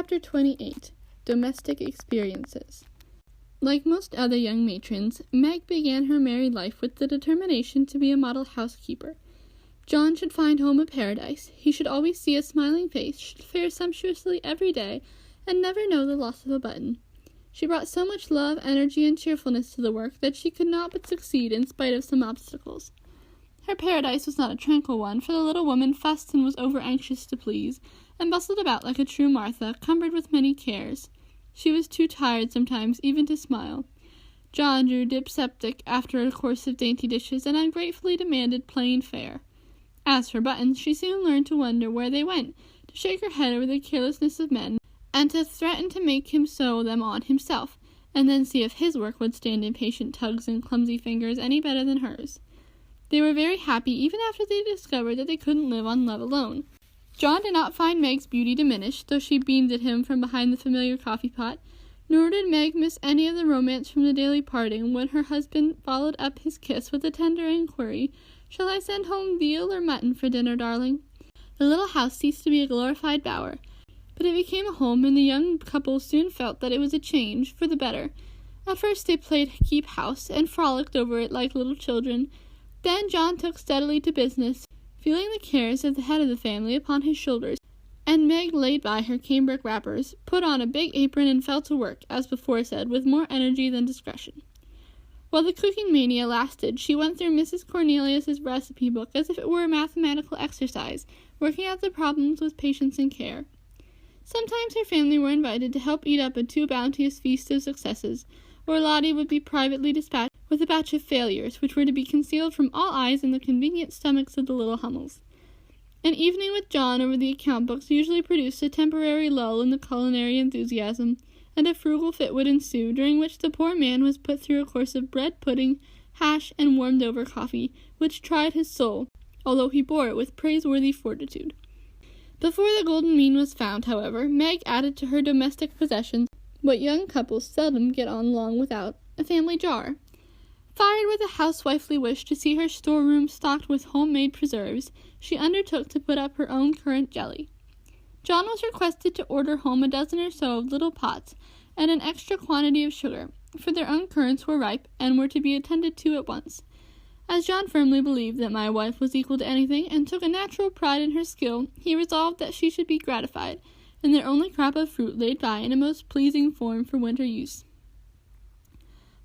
Chapter 28. Domestic Experiences. Like most other young matrons, Meg began her married life with the determination to be a model housekeeper. John should find home a paradise. He should always see a smiling face, should fare sumptuously every day, and never know the loss of a button. She brought so much love, energy, and cheerfulness to the work that she could not but succeed in spite of some obstacles. Her paradise was not a tranquil one, for the little woman fussed and was over-anxious to please, and bustled about like a true Martha, cumbered with many cares. She was too tired sometimes even to smile. John grew dyspeptic after a course of dainty dishes, and ungratefully demanded plain fare. As for buttons, she soon learned to wonder where they went, to shake her head over the carelessness of men, and to threaten to make him sew them on himself, and then see if his work would stand impatient tugs and clumsy fingers any better than hers. They were very happy even after they discovered that they couldn't live on love alone. John did not find Meg's beauty diminished, though she beamed at him from behind the familiar coffee-pot, nor did Meg miss any of the romance from the daily parting when her husband followed up his kiss with a tender inquiry, "Shall I send home veal or mutton for dinner, darling?" The little house ceased to be a glorified bower, but it became a home, and the young couple soon felt that it was a change for the better. At first they played keep house, and frolicked over it like little children. Then John took steadily to business, feeling the cares of the head of the family upon his shoulders, and Meg laid by her cambric wrappers, put on a big apron, and fell to work, as before said, with more energy than discretion. While the cooking mania lasted, she went through Mrs. Cornelius's recipe book as if it were a mathematical exercise, working out the problems with patience and care. Sometimes her family were invited to help eat up a too bounteous feast of successes, or Lottie would be privately dispatched with a batch of failures, which were to be concealed from all eyes in the convenient stomachs of the little Hummels. An evening with John over the account books usually produced a temporary lull in the culinary enthusiasm, and a frugal fit would ensue, during which the poor man was put through a course of bread pudding, hash, and warmed-over coffee, which tried his soul, although he bore it with praiseworthy fortitude. Before the golden mean was found, however, Meg added to her domestic possessions what young couples seldom get on long without, a family jar. Fired with a housewifely wish to see her storeroom stocked with homemade preserves, she undertook to put up her own currant jelly. John was requested to order home a dozen or so of little pots, and an extra quantity of sugar, for their own currants were ripe, and were to be attended to at once. As John firmly believed that my wife was equal to anything, and took a natural pride in her skill, he resolved that she should be gratified, and their only crop of fruit laid by in a most pleasing form for winter use.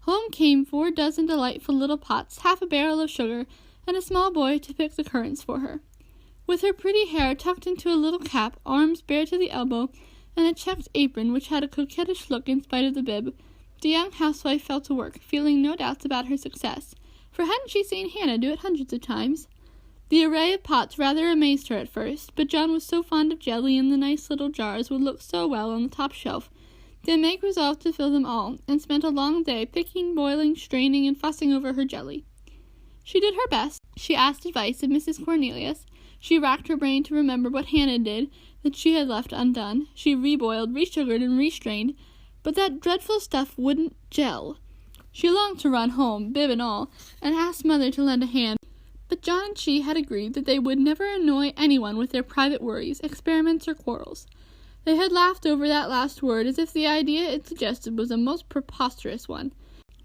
Home came 4 dozen delightful little pots, half a barrel of sugar, and a small boy to pick the currants for her. With her pretty hair tucked into a little cap, arms bare to the elbow, and a checked apron which had a coquettish look in spite of the bib, the young housewife fell to work, feeling no doubts about her success, for hadn't she seen Hannah do it hundreds of times? The array of pots rather amazed her at first, but John was so fond of jelly, and the nice little jars would look so well on the top shelf, that Meg resolved to fill them all, and spent a long day picking, boiling, straining, and fussing over her jelly. She did her best. She asked advice of Mrs. Cornelius. She racked her brain to remember what Hannah did that she had left undone. She reboiled, resugared, and restrained, but that dreadful stuff wouldn't gel. She longed to run home, bib and all, and asked Mother to lend a hand, but John and she had agreed that they would never annoy anyone with their private worries, experiments, or quarrels. They had laughed over that last word as if the idea it suggested was a most preposterous one,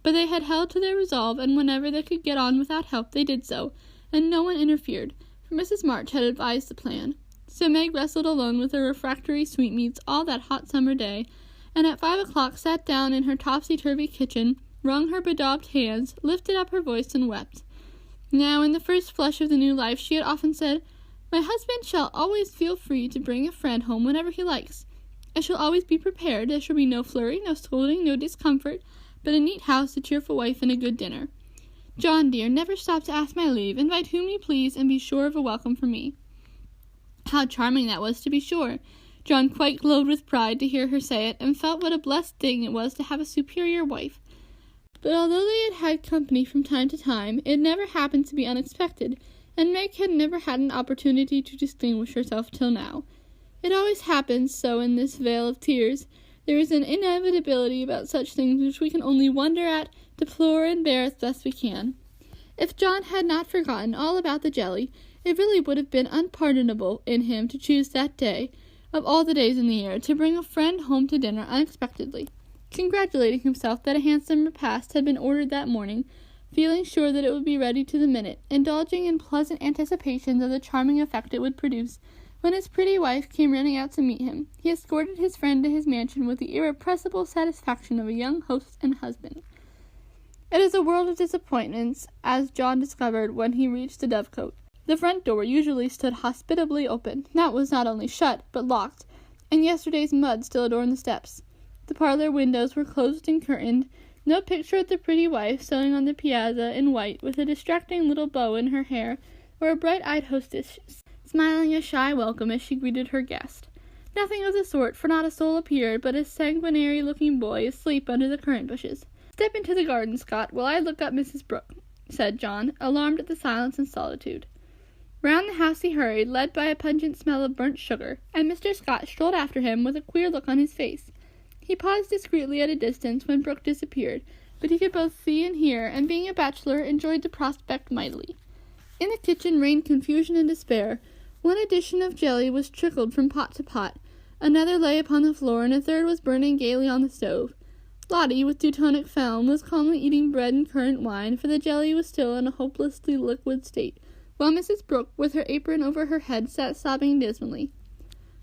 but they had held to their resolve, and whenever they could get on without help they did so, and no one interfered, for Mrs. March had advised the plan. So Meg wrestled alone with her refractory sweetmeats all that hot summer day, and at 5 o'clock sat down in her topsy-turvy kitchen, wrung her bedaubed hands, lifted up her voice, and wept. Now, in the first flush of the new life, she had often said, "My husband shall always feel free to bring a friend home whenever he likes. I shall always be prepared. There shall be no flurry, no scolding, no discomfort, but a neat house, a cheerful wife, and a good dinner. John, dear, never stop to ask my leave. Invite whom you please, and be sure of a welcome from me." How charming that was, to be sure! John quite glowed with pride to hear her say it, and felt what a blessed thing it was to have a superior wife. But although they had had company from time to time, it never happened to be unexpected, and Meg had never had an opportunity to distinguish herself till now. It always happens so in this vale of tears. There is an inevitability about such things which we can only wonder at, deplore, and bear as best we can. If John had not forgotten all about the jelly, it really would have been unpardonable in him to choose that day, of all the days in the year, to bring a friend home to dinner unexpectedly. Congratulating himself that a handsome repast had been ordered that morning, feeling sure that it would be ready to the minute, indulging in pleasant anticipations of the charming effect it would produce, when his pretty wife came running out to meet him, he escorted his friend to his mansion with the irrepressible satisfaction of a young host and husband. It is a world of disappointments, as John discovered when he reached the Dovecote. The front door usually stood hospitably open. That was not only shut, but locked, and yesterday's mud still adorned the steps. The parlor windows were closed and curtained. No picture of the pretty wife sewing on the piazza in white, with a distracting little bow in her hair, or a bright-eyed hostess smiling a shy welcome as she greeted her guest. Nothing of the sort, for not a soul appeared but a sanguinary-looking boy asleep under the currant bushes. "Step into the garden, Scott, while I look up Mrs. Brooke," said John, alarmed at the silence and solitude. Round the house he hurried, led by a pungent smell of burnt sugar, and Mr. Scott strolled after him with a queer look on his face. He paused discreetly at a distance when Brooke disappeared, but he could both see and hear, and being a bachelor, enjoyed the prospect mightily. In the kitchen reigned confusion and despair. One edition of jelly was trickled from pot to pot, another lay upon the floor, and a third was burning gaily on the stove. Lottie, with Teutonic film, was calmly eating bread and currant wine, for the jelly was still in a hopelessly liquid state, while Mrs. Brooke, with her apron over her head, sat sobbing dismally.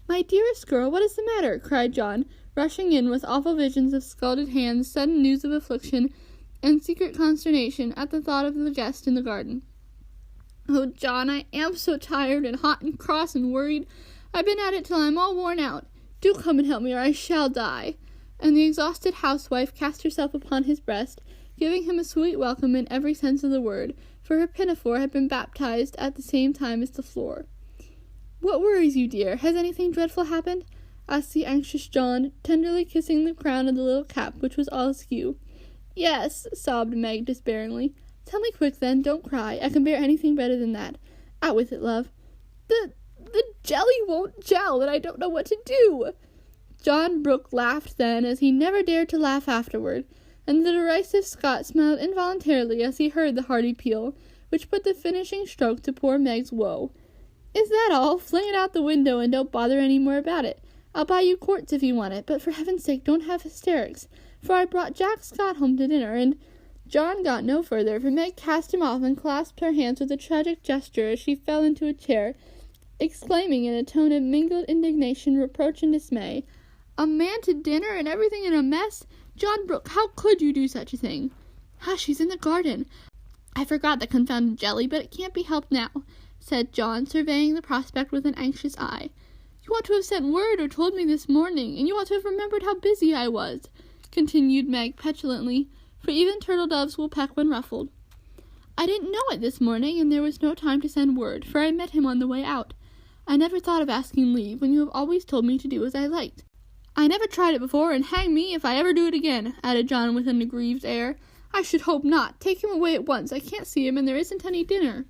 "My dearest girl, what is the matter?" cried John, rushing in with awful visions of scalded hands, sudden news of affliction, and secret consternation at the thought of the guest in the garden. "Oh, John, I am so tired and hot and cross and worried. I've been at it till I'm all worn out. Do come and help me, or I shall die." And the exhausted housewife cast herself upon his breast, giving him a sweet welcome in every sense of the word, for her pinafore had been baptized at the same time as the floor. "What worries you, dear? Has anything dreadful happened?" asked the anxious John, tenderly kissing the crown of the little cap, which was all askew. "Yes," sobbed Meg despairingly. "Tell me quick, then. Don't cry. I can bear anything better than that. Out with it, love." The jelly won't gel, and I don't know what to do." John Brooke laughed then as he never dared to laugh afterward, and the derisive Scott smiled involuntarily as he heard the hearty peal, which put the finishing stroke to poor Meg's woe. "Is that all? Fling it out the window and don't bother any more about it. I'll buy you quarts if you want it, but for heaven's sake don't have hysterics, for I brought Jack Scott home to dinner, and—" John got no further, for Meg cast him off and clasped her hands with a tragic gesture as she fell into a chair, exclaiming in a tone of mingled indignation, reproach, and dismay, "A man to dinner and everything in a mess? John Brooke, how could you do such a thing?" "Hush, he's in the garden. I forgot the confounded jelly, but it can't be helped now," said John, surveying the prospect with an anxious eye. "You ought to have sent word or told me this morning, and you ought to have remembered how busy I was," continued Meg petulantly, for even turtle doves will peck when ruffled. "I didn't know it this morning, and there was no time to send word, for I met him on the way out. I never thought of asking leave, when you have always told me to do as I liked." "I never tried it before, and hang me if I ever do it again," added John with an aggrieved air. "I should hope not. Take him away at once. I can't see him, and there isn't any dinner."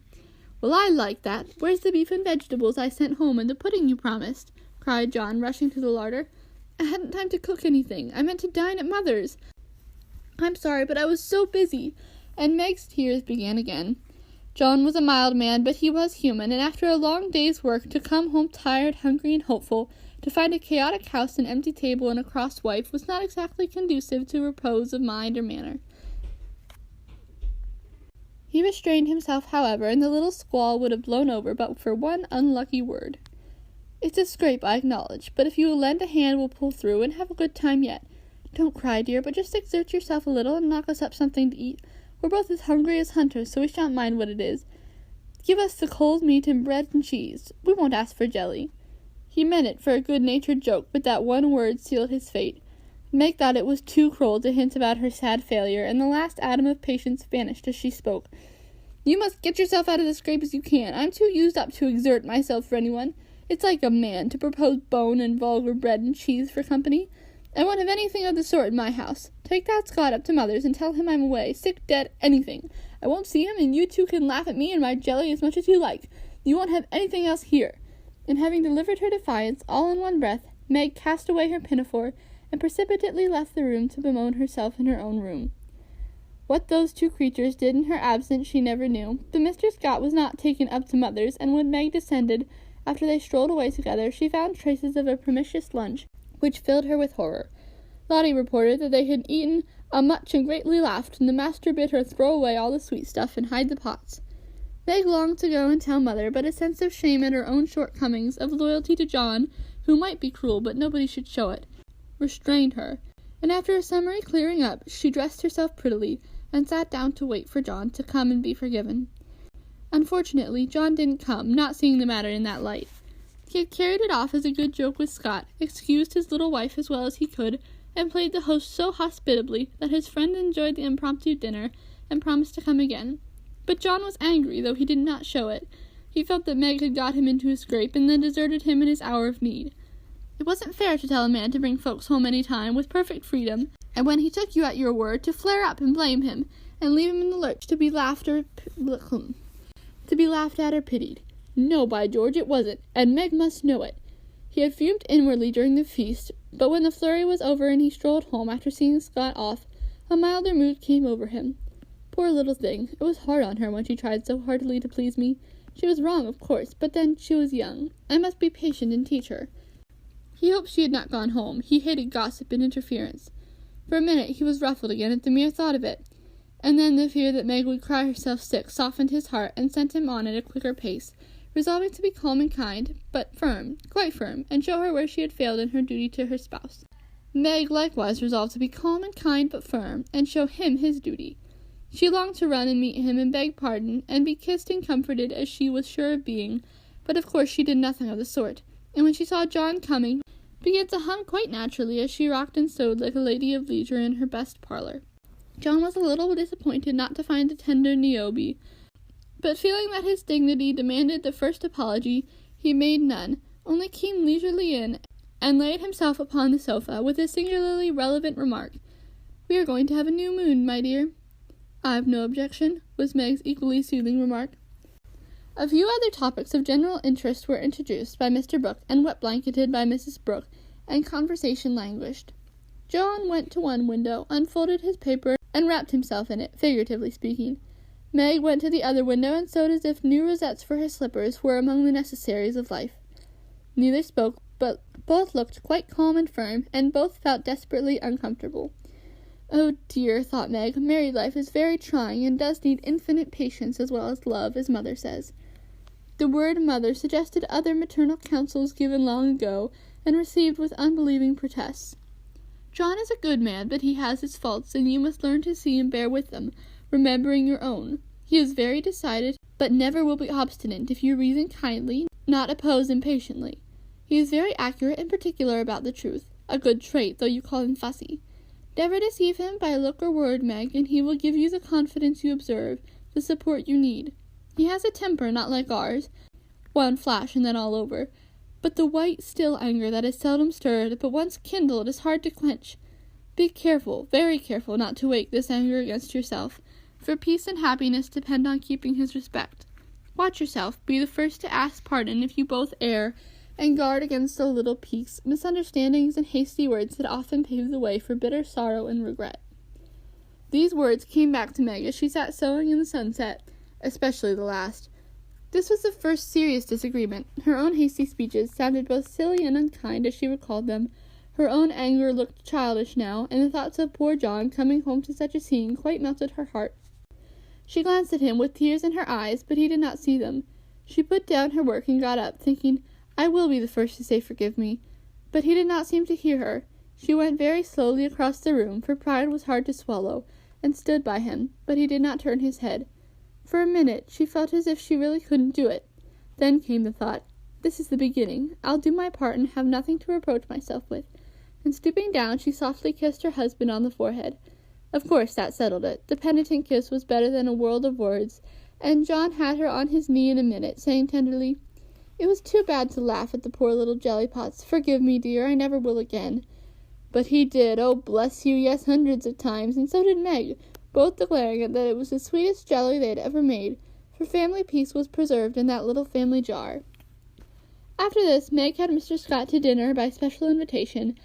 "Well, I like that. Where's the beef and vegetables I sent home, and the pudding you promised?" cried John, rushing to the larder. "I hadn't time to cook anything. I meant to dine at Mother's. I'm sorry, but I was so busy," and Meg's tears began again. John was a mild man, but he was human, and after a long day's work, to come home tired, hungry, and hopeful, to find a chaotic house, an empty table, and a cross wife, was not exactly conducive to repose of mind or manner. He restrained himself, however, and the little squall would have blown over but for one unlucky word. "It's a scrape, I acknowledge, but if you will lend a hand we'll pull through, and have a good time yet. Don't cry, dear, but just exert yourself a little, and knock us up something to eat. We're both as hungry as hunters, so we shan't mind what it is. Give us the cold meat and bread and cheese. We won't ask for jelly." He meant it for a good-natured joke, but that one word sealed his fate. Meg thought it was too cruel to hint about her sad failure, and the last atom of patience vanished as she spoke. "You must get yourself out of the scrape as you can. I'm too used up to exert myself for anyone. It's like a man to propose bone and vulgar bread and cheese for company. I won't have anything of the sort in my house. Take that Scott up to Mother's and tell him I'm away, sick, dead, anything. I won't see him, and you two can laugh at me and my jelly as much as you like. You won't have anything else here." And having delivered her defiance all in one breath, Meg cast away her pinafore and precipitately left the room to bemoan herself in her own room. What those two creatures did in her absence she never knew, but Mr. Scott was not taken up to Mother's, and when Meg descended, after they strolled away together, she found traces of a promiscuous lunch, which filled her with horror. Lottie reported that they had eaten much and greatly laughed, and the master bid her throw away all the sweet stuff and hide the pots. Meg longed to go and tell Mother, but a sense of shame at her own shortcomings, of loyalty to John, who might be cruel but nobody should show it, restrained her, and after a summary clearing up, she dressed herself prettily, and sat down to wait for John to come and be forgiven. Unfortunately, John didn't come, not seeing the matter in that light. He had carried it off as a good joke with Scott, excused his little wife as well as he could, and played the host so hospitably that his friend enjoyed the impromptu dinner and promised to come again. But John was angry, though he did not show it. He felt that Meg had got him into a scrape and then deserted him in his hour of need. It wasn't fair to tell a man to bring folks home any time with perfect freedom, and when he took you at your word, to flare up and blame him, and leave him in the lurch to be laughed at or pitied. No, by George, it wasn't, and Meg must know it. He had fumed inwardly during the feast, but when the flurry was over and he strolled home after seeing Scott off, a milder mood came over him. Poor little thing, it was hard on her when she tried so heartily to please me. She was wrong, of course, but then she was young. I must be patient and teach her. He hoped she had not gone home. He hated gossip and interference. For a minute he was ruffled again at the mere thought of it, and then the fear that Meg would cry herself sick softened his heart and sent him on at a quicker pace, resolving to be calm and kind, but firm, quite firm, and show her where she had failed in her duty to her spouse. Meg likewise resolved to be calm and kind but firm, and show him his duty. She longed to run and meet him and beg pardon, and be kissed and comforted as she was sure of being, but of course she did nothing of the sort, and when she saw John coming, began to hum quite naturally as she rocked and sewed like a lady of leisure in her best parlor. John was a little disappointed not to find the tender Niobe, but feeling that his dignity demanded the first apology, he made none, only came leisurely in, and laid himself upon the sofa, with a singularly relevant remark. "We are going to have a new moon, my dear." "I've no objection," was Meg's equally soothing remark. A few other topics of general interest were introduced by Mr. Brooke and wet-blanketed by Mrs. Brooke, and conversation languished. John went to one window, unfolded his paper, and wrapped himself in it, figuratively speaking. Meg went to the other window and sewed as if new rosettes for her slippers were among the necessaries of life. Neither spoke, but both looked quite calm and firm, and both felt desperately uncomfortable. Oh dear, thought Meg, married life is very trying, and does need infinite patience as well as love, as Mother says. The word mother suggested other maternal counsels given long ago, and received with unbelieving protests. John is a good man, but he has his faults, and you must learn to see and bear with them, remembering your own. He is very decided, but never will be obstinate if you reason kindly, not oppose impatiently. He is very accurate and particular about the truth, a good trait, though you call him fussy. Never deceive him by look or word, Meg, and he will give you the confidence you observe, the support you need. He has a temper not like ours, one flash and then all over, but the white, still anger that is seldom stirred, but once kindled is hard to quench. Be careful, very careful, not to wake this anger against yourself, for peace and happiness depend on keeping his respect. Watch yourself, be the first to ask pardon if you both err, and guard against the little piques, misunderstandings, and hasty words that often pave the way for bitter sorrow and regret. These words came back to Meg as she sat sewing in the sunset, especially the last. This was the first serious disagreement. Her own hasty speeches sounded both silly and unkind as she recalled them. Her own anger looked childish now, and the thoughts of poor John coming home to such a scene quite melted her heart. She glanced at him with tears in her eyes, but he did not see them. She put down her work and got up, thinking, "I will be the first to say forgive me." But he did not seem to hear her. She went very slowly across the room, for pride was hard to swallow, and stood by him, but he did not turn his head. For a minute she felt as if she really couldn't do it. Then came the thought, "This is the beginning. I'll do my part and have nothing to reproach myself with." And stooping down, she softly kissed her husband on the forehead. Of course that settled it. The penitent kiss was better than a world of words, and John had her on his knee in a minute, saying tenderly, "It was too bad to laugh at the poor little jelly-pots. Forgive me, dear, I never will again." But he did, oh bless you, yes, hundreds of times, and so did Meg, both declaring that it was the sweetest jelly they had ever made, for family peace was preserved in that little family jar. After this, Meg had Mr. Scott to dinner by special invitation,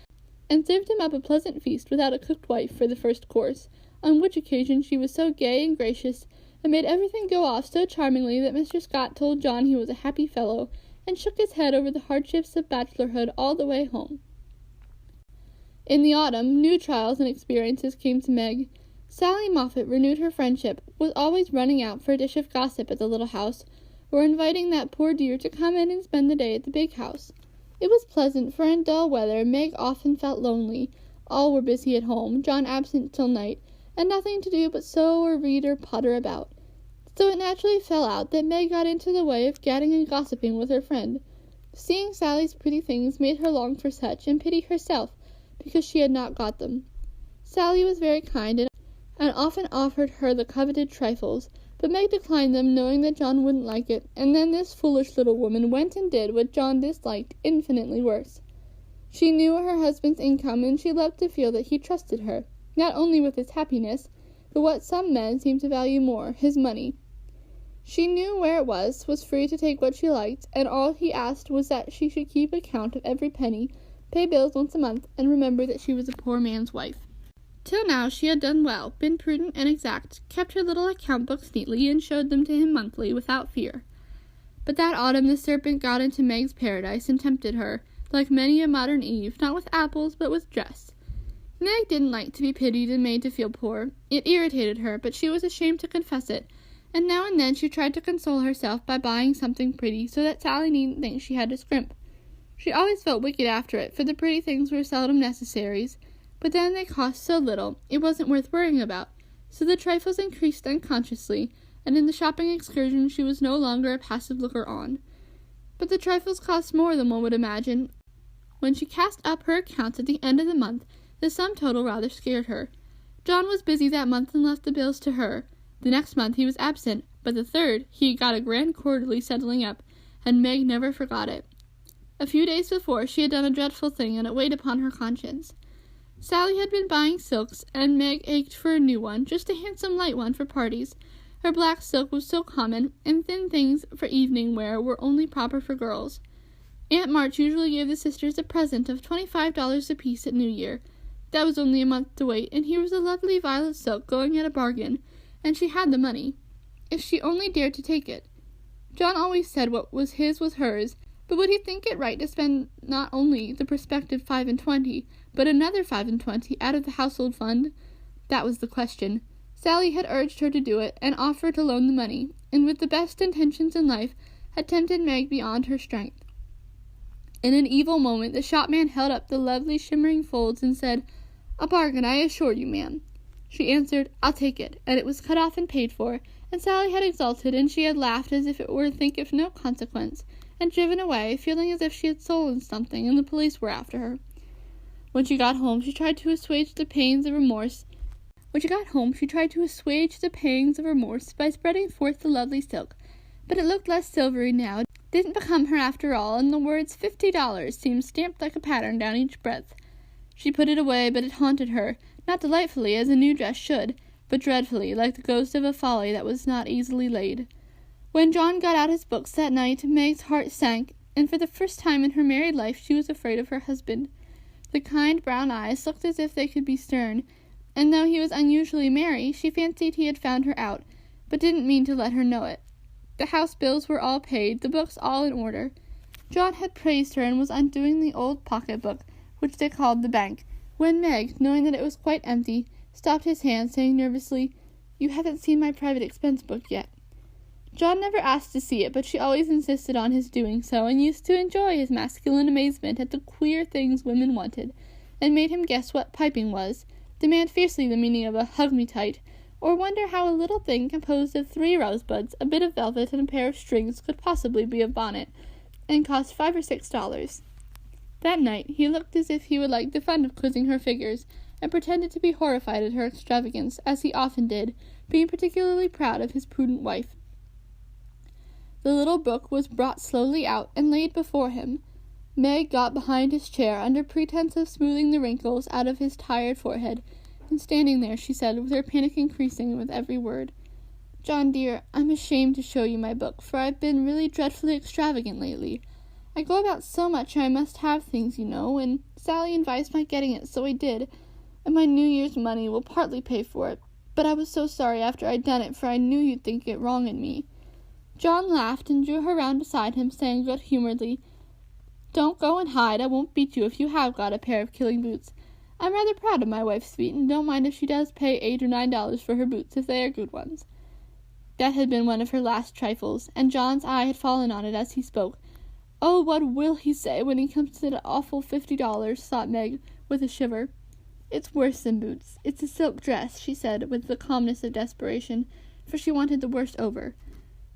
and served him up a pleasant feast without a cooked wife for the first course, on which occasion she was so gay and gracious, and made everything go off so charmingly that Mr. Scott told John he was a happy fellow, and shook his head over the hardships of bachelorhood all the way home. In the autumn, new trials and experiences came to Meg. Sally Moffat renewed her friendship, was always running out for a dish of gossip at the little house, or inviting that poor dear to come in and spend the day at the big house. It was pleasant, for in dull weather Meg often felt lonely. All were busy at home, John absent till night, and nothing to do but sew or read or potter about. So it naturally fell out that Meg got into the way of gadding and gossiping with her friend. Seeing Sally's pretty things made her long for such, and pity herself, because she had not got them. Sally was very kind, and often offered her the coveted trifles, but Meg declined them, knowing that John wouldn't like it, and then this foolish little woman went and did what John disliked infinitely worse. She knew her husband's income, and she loved to feel that he trusted her, not only with his happiness, but what some men seem to value more, his money. She knew where it was free to take what she liked, and all he asked was that she should keep account of every penny, pay bills once a month, and remember that she was a poor man's wife. Till now she had done well, been prudent and exact, kept her little account books neatly, and showed them to him monthly without fear. But that autumn the serpent got into Meg's paradise and tempted her, like many a modern Eve, not with apples, but with dress. Meg didn't like to be pitied and made to feel poor. It irritated her, but she was ashamed to confess it, and now and then she tried to console herself by buying something pretty, so that Sally needn't think she had to scrimp. She always felt wicked after it, for the pretty things were seldom necessaries, but then they cost so little, it wasn't worth worrying about, so the trifles increased unconsciously, and in the shopping excursion she was no longer a passive looker-on. But the trifles cost more than one would imagine. When she cast up her accounts at the end of the month, the sum total rather scared her. John was busy that month and left the bills to her. The next month he was absent, but the third he got a grand quarterly settling up, and Meg never forgot it. A few days before she had done a dreadful thing, and it weighed upon her conscience. Sally had been buying silks, and Meg ached for a new one, just a handsome light one for parties. Her black silk was so common, and thin things for evening wear were only proper for girls. Aunt March usually gave the sisters a present of $25 apiece at New Year. That was only a month to wait, and here was a lovely violet silk going at a bargain, and she had the money, if she only dared to take it. John always said what was his was hers, but would he think it right to spend not only the prospective 5 and 20, but another 5 and 20 out of the household fund? That was the question. Sally had urged her to do it, and offered to loan the money, and with the best intentions in life had tempted Meg beyond her strength. In an evil moment the shopman held up the lovely shimmering folds and said, "A bargain, I assure you, ma'am." She answered, "I'll take it," and it was cut off and paid for, and Sally had exulted, and she had laughed as if it were a thing of no consequence, and driven away, feeling as if she had stolen something, and the police were after her. When she got home, she tried to assuage the pangs of remorse by spreading forth the lovely silk, but it looked less silvery now, didn't become her after all, and the words $50 seemed stamped like a pattern down each breadth. She put it away, but it haunted her, not delightfully as a new dress should, but dreadfully, like the ghost of a folly that was not easily laid. When John got out his books that night, Meg's heart sank, and for the first time in her married life she was afraid of her husband. The kind brown eyes looked as if they could be stern, and though he was unusually merry, she fancied he had found her out, but didn't mean to let her know it. The house bills were all paid, the books all in order. John had praised her and was undoing the old pocket-book, which they called the bank, when Meg, knowing that it was quite empty, stopped his hand, saying nervously, "You haven't seen my private expense book yet." John never asked to see it, but she always insisted on his doing so, and used to enjoy his masculine amazement at the queer things women wanted, and made him guess what piping was, demand fiercely the meaning of a hug-me-tight, or wonder how a little thing composed of 3 rosebuds, a bit of velvet, and a pair of strings could possibly be a bonnet, and cost $5 or $6. That night he looked as if he would like the fun of quizzing her figures, and pretended to be horrified at her extravagance, as he often did, being particularly proud of his prudent wife. The little book was brought slowly out and laid before him. Meg got behind his chair under pretense of smoothing the wrinkles out of his tired forehead, and standing there, she said, with her panic increasing with every word, "John, dear, I'm ashamed to show you my book, for I've been really dreadfully extravagant lately. I go about so much I must have things, you know, and Sally advised my getting it, so I did, and my New Year's money will partly pay for it, but I was so sorry after I'd done it, for I knew you'd think it wrong in me." John laughed and drew her round beside him, saying good-humoredly, "Don't go and hide. I won't beat you if you have got a pair of killing boots. I'm rather proud of my wife, sweet, and don't mind if she does pay $8 or $9 for her boots if they are good ones." That had been one of her last trifles, and John's eye had fallen on it as he spoke. "Oh, what will he say when he comes to that awful $50, thought Meg, with a shiver. "It's worse than boots. It's a silk dress," she said, with the calmness of desperation, for she wanted the worst over.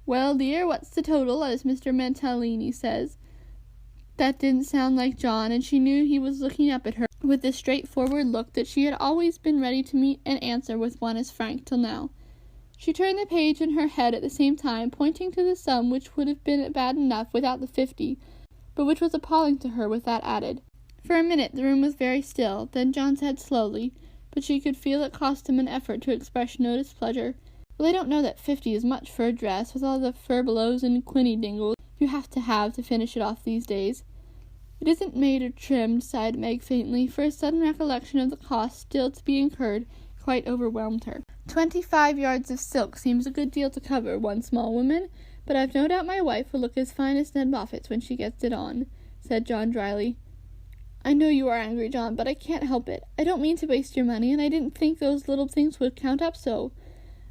"Well, dear, what's the total, as Mr. Mantalini says?" That didn't sound like John, and she knew he was looking up at her with the straightforward look that she had always been ready to meet and answer with one as frank till now. She turned the page in her head at the same time, pointing to the sum which would have been bad enough without the 50, but which was appalling to her with that added. For a minute the room was very still, then John said slowly, but she could feel it cost him an effort to express no displeasure, "Well, I don't know that 50 is much for a dress, with all the furbelows and quinny dingles you have to finish it off these days." "It isn't made or trimmed," sighed Meg faintly, for a sudden recollection of the cost still to be incurred quite overwhelmed her. 25 yards of silk seems a good deal to cover one small woman, but I've no doubt my wife will look as fine as Ned Moffat's when she gets it on," said John dryly. "I know you are angry, John, but I can't help it. I don't mean to waste your money, and I didn't think those little things would count up so.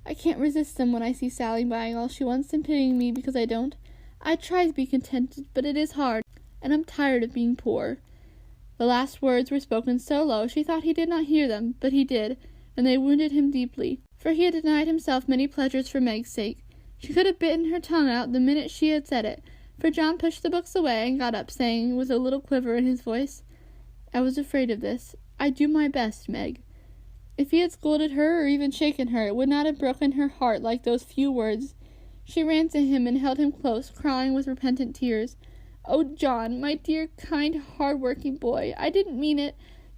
I can't resist them when I see Sally buying all she wants and pitying me because I don't. I try to be contented, but it is hard, and I'm tired of being poor." The last words were spoken so low she thought he did not hear them, but he did, and they wounded him deeply, for he had denied himself many pleasures for Meg's sake. She could have bitten her tongue out the minute she had said it, for John pushed the books away and got up, saying, with a little quiver in his voice, "I was afraid of this. I do my best, Meg." If he had scolded her or even shaken her, it would not have broken her heart like those few words. She ran to him and held him close, crying with repentant tears. "Oh, John, my dear, kind, hard-working boy, I didn't mean it.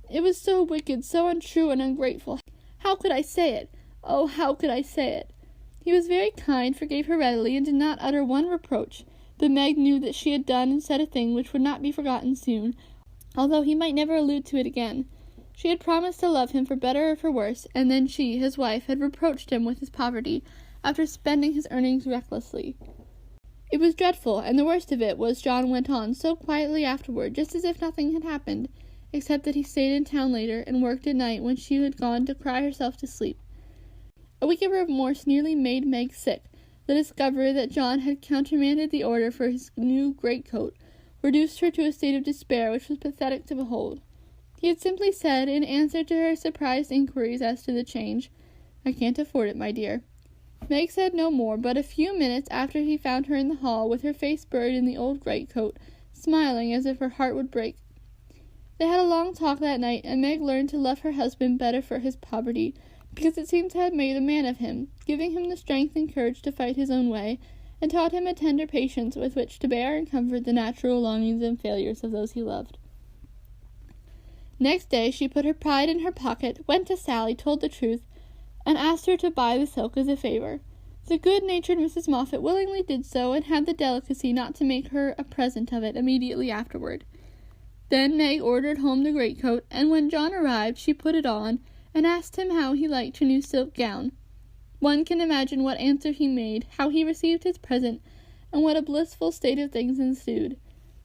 It was so wicked, so untrue and ungrateful. How could I say it? Oh, how could I say it?" He was very kind, forgave her readily, and did not utter one reproach, but Meg knew that she had done and said a thing which would not be forgotten soon, although he might never allude to it again. She had promised to love him for better or for worse, and then she, his wife, had reproached him with his poverty, after spending his earnings recklessly. It was dreadful, and the worst of it was John went on so quietly afterward, just as if nothing had happened, except that he stayed in town later and worked at night when she had gone to cry herself to sleep. A week of remorse nearly made Meg sick. The discovery that John had countermanded the order for his new greatcoat reduced her to a state of despair which was pathetic to behold. He had simply said, in answer to her surprised inquiries as to the change, "I can't afford it, my dear." Meg said no more, but a few minutes after he found her in the hall, with her face buried in the old greatcoat, smiling as if her heart would break. They had a long talk that night, and Meg learned to love her husband better for his poverty, because it seemed to have made a man of him, giving him the strength and courage to fight his own way, and taught him a tender patience with which to bear and comfort the natural longings and failures of those he loved. Next day she put her pride in her pocket, went to Sally, told the truth, and asked her to buy the silk as a favor. The good-natured Mrs. Moffat willingly did so, and had the delicacy not to make her a present of it immediately afterward. Then Meg ordered home the greatcoat, and when John arrived she put it on, and asked him how he liked her new silk gown. One can imagine what answer he made, how he received his present, and what a blissful state of things ensued.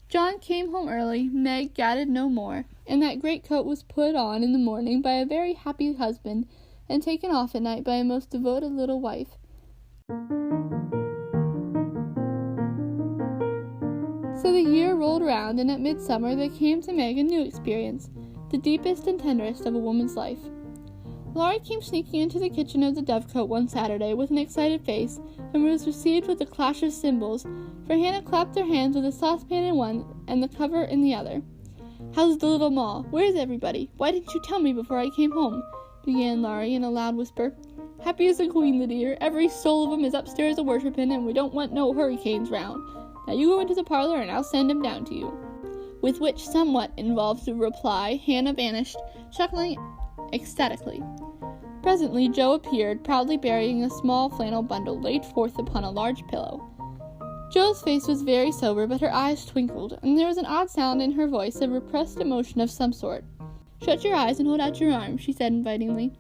John came home early, Meg gadded no more, and that greatcoat was put on in the morning by a very happy husband, and taken off at night by a most devoted little wife. So the year rolled round, and at midsummer there came to Meg a new experience, the deepest and tenderest of a woman's life. Laurie came sneaking into the kitchen of the Dovecote one Saturday with an excited face, and was received with a clash of cymbals, for Hannah clapped her hands with a saucepan in one and the cover in the other. "How's the little Ma? Where's everybody? Why didn't you tell me before I came home?" began Laurie in a loud whisper. "Happy as a queen, the dear. Every soul of 'em is upstairs a-worshippin', and we don't want no hurricanes round. Now you go into the parlor, and I'll send 'em down to you." With which somewhat involved reply, Hannah vanished, chuckling ecstatically. Presently Jo appeared, proudly bearing a small flannel bundle laid forth upon a large pillow. Jo's face was very sober, but her eyes twinkled, and there was an odd sound in her voice of repressed emotion of some sort. "Shut your eyes and hold out your arm," she said invitingly.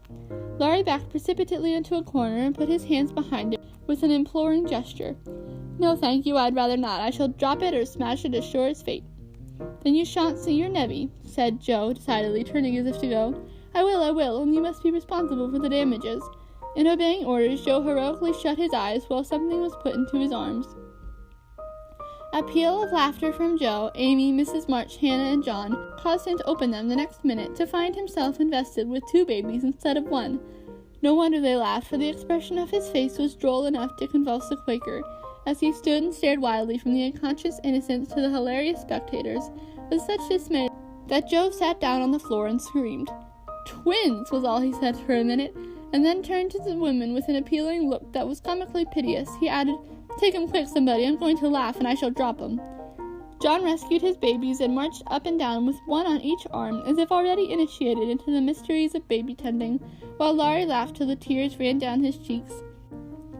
Laurie backed precipitately into a corner and put his hands behind it with an imploring gesture. No, thank you, I'd rather not. I shall drop it or smash it as sure as fate. Then you shan't see your Nebbie, said Joe, decidedly, turning as if to go. I will, only you must be responsible for the damages. In obeying orders, Joe heroically shut his eyes while something was put into his arms. A peal of laughter from Joe, Amy, Mrs. March, Hannah, and John caused him to open them the next minute to find himself invested with 2 babies instead of 1. No wonder they laughed, for the expression of his face was droll enough to convulse the Quaker, as he stood and stared wildly from the unconscious innocents to the hilarious spectators, with such dismay that Joe sat down on the floor and screamed. Twins, was all he said for a minute, and then turned to the women with an appealing look that was comically piteous. He added, Take 'em quick, somebody, I'm going to laugh, and I shall drop 'em. John rescued his babies and marched up and down with one on each arm, as if already initiated into the mysteries of baby tending, while Laurie laughed till the tears ran down his cheeks.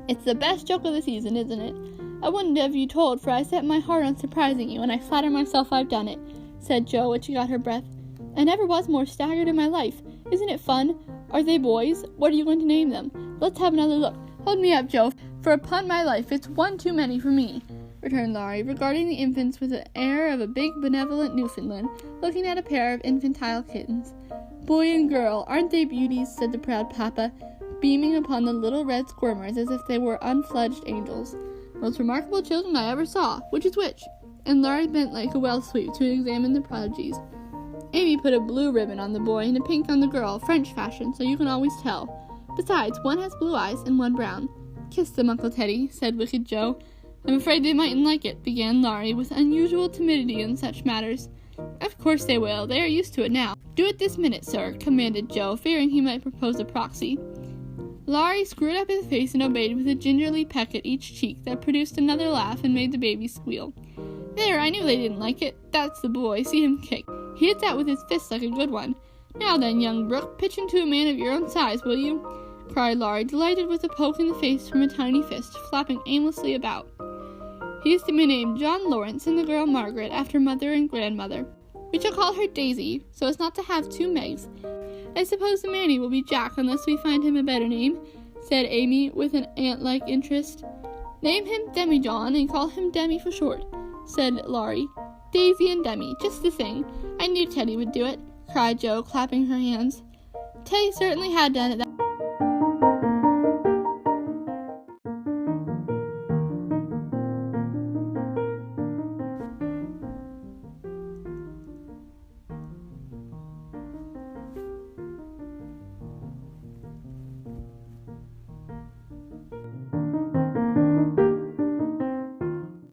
It's the best joke of the season, isn't it? I wouldn't have you told, for I set my heart on surprising you, and I flatter myself I've done it, said Joe, when she got her breath. I never was more staggered in my life. Isn't it fun? Are they boys? What are you going to name them? Let's have another look. Hold me up, Joe, for upon my life it's one too many for me, returned Laurie, regarding the infants with the air of a big benevolent Newfoundland, looking at a pair of infantile kittens. Boy and girl, aren't they beauties? Said the proud papa, beaming upon the little red squirmers as if they were unfledged angels. Most remarkable children I ever saw. Which is which? And Laurie bent like a well sweep to examine the prodigies. Amy put a blue ribbon on the boy and a pink on the girl, French fashion, so you can always tell. Besides, one has blue eyes and one brown. Kiss them, Uncle Teddy, said wicked Joe. I'm afraid they mightn't like it, began Laurie, with unusual timidity in such matters. Of course they will. They are used to it now. Do it this minute, sir, commanded Joe, fearing he might propose a proxy. Laurie screwed up his face and obeyed with a gingerly peck at each cheek that produced another laugh and made the baby squeal. There, I knew they didn't like it. That's the boy. See him kick. He hits that with his fist like a good one. Now then, young Brooke, pitch into a man of your own size, will you? Cried Laurie, delighted with a poke in the face from a tiny fist, flapping aimlessly about. He is to be named John Lawrence and the girl Margaret, after mother and grandmother. We shall call her Daisy, so as not to have 2 Megs. I suppose the Manny will be Jack unless we find him a better name, said Amy with an ant-like interest. Name him Demi-John and call him Demi for short, said Laurie. Daisy and Demi, just the thing. I knew Teddy would do it, cried Joe, clapping her hands. Teddy certainly had done it